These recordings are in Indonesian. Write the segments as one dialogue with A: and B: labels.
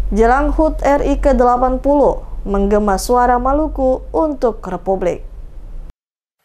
A: Jelang HUT RI ke-80, menggema suara Maluku untuk Republik.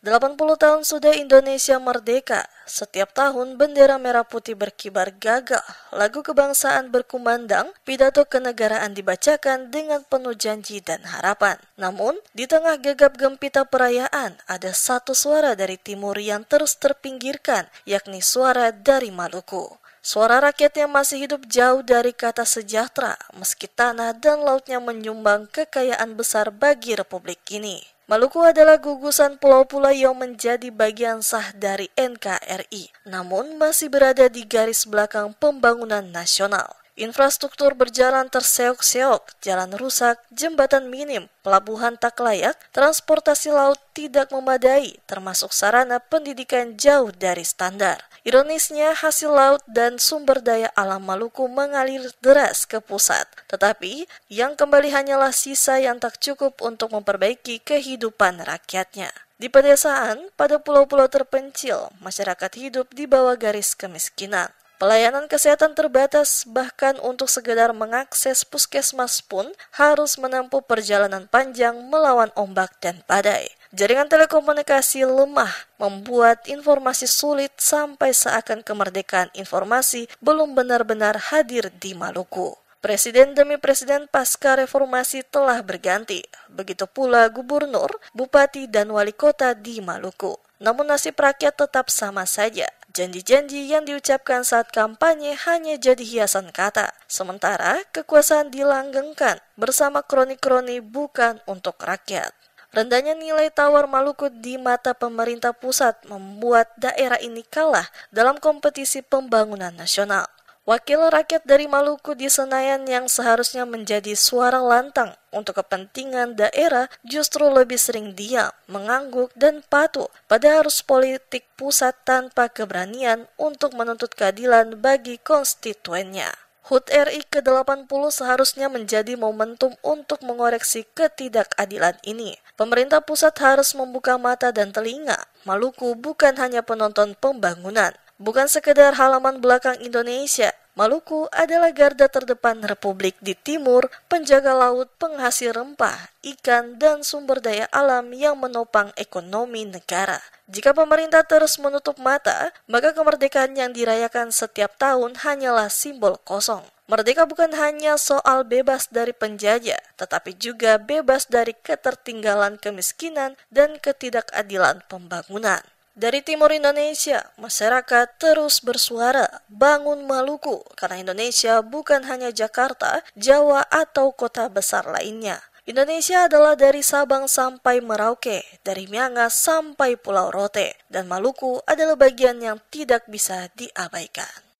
A: 80 tahun sudah Indonesia merdeka. Setiap tahun bendera merah putih berkibar gagah, lagu kebangsaan berkumandang, pidato kenegaraan dibacakan dengan penuh janji dan harapan. Namun, di tengah gegap gempita perayaan, ada satu suara dari timur yang terus terpinggirkan, yakni suara dari Maluku. Suara rakyat yang masih hidup jauh dari kata sejahtera, meski tanah dan lautnya menyumbang kekayaan besar bagi Republik ini. Maluku adalah gugusan pulau-pulau yang menjadi bagian sah dari NKRI, namun masih berada di garis belakang pembangunan nasional. Infrastruktur berjalan terseok-seok, jalan rusak, jembatan minim, pelabuhan tak layak, transportasi laut tidak memadai, termasuk sarana pendidikan jauh dari standar. Ironisnya, hasil laut dan sumber daya alam Maluku mengalir deras ke pusat, tetapi yang kembali hanyalah sisa yang tak cukup untuk memperbaiki kehidupan rakyatnya. Di pedesaan, pada pulau-pulau terpencil, masyarakat hidup di bawah garis kemiskinan. Pelayanan kesehatan terbatas, bahkan untuk sekedar mengakses puskesmas pun harus menempuh perjalanan panjang melawan ombak dan badai. Jaringan telekomunikasi lemah membuat informasi sulit sampai seakan kemerdekaan informasi belum benar-benar hadir di Maluku. Presiden demi presiden pasca reformasi telah berganti, begitu pula gubernur, bupati, dan wali kota di Maluku. Namun nasib rakyat tetap sama saja. Janji-janji yang diucapkan saat kampanye hanya jadi hiasan kata, sementara kekuasaan dilanggengkan bersama kroni-kroni bukan untuk rakyat. Rendahnya nilai tawar Maluku di mata pemerintah pusat membuat daerah ini kalah dalam kompetisi pembangunan nasional. Wakil rakyat dari Maluku di Senayan yang seharusnya menjadi suara lantang untuk kepentingan daerah justru lebih sering diam, mengangguk, dan patuh pada arus politik pusat tanpa keberanian untuk menuntut keadilan bagi konstituennya. HUT RI ke-80 seharusnya menjadi momentum untuk mengoreksi ketidakadilan ini. Pemerintah pusat harus membuka mata dan telinga. Maluku bukan hanya penonton pembangunan, bukan sekedar halaman belakang Indonesia. Maluku adalah garda terdepan Republik di timur, penjaga laut, penghasil rempah, ikan, dan sumber daya alam yang menopang ekonomi negara. Jika pemerintah terus menutup mata, maka kemerdekaan yang dirayakan setiap tahun hanyalah simbol kosong. Merdeka bukan hanya soal bebas dari penjajah, tetapi juga bebas dari ketertinggalan kemiskinan dan ketidakadilan pembangunan. Dari timur Indonesia, masyarakat terus bersuara, bangun Maluku, karena Indonesia bukan hanya Jakarta, Jawa, atau kota besar lainnya. Indonesia adalah dari Sabang sampai Merauke, dari Miangas sampai Pulau Rote, dan Maluku adalah bagian yang tidak bisa diabaikan.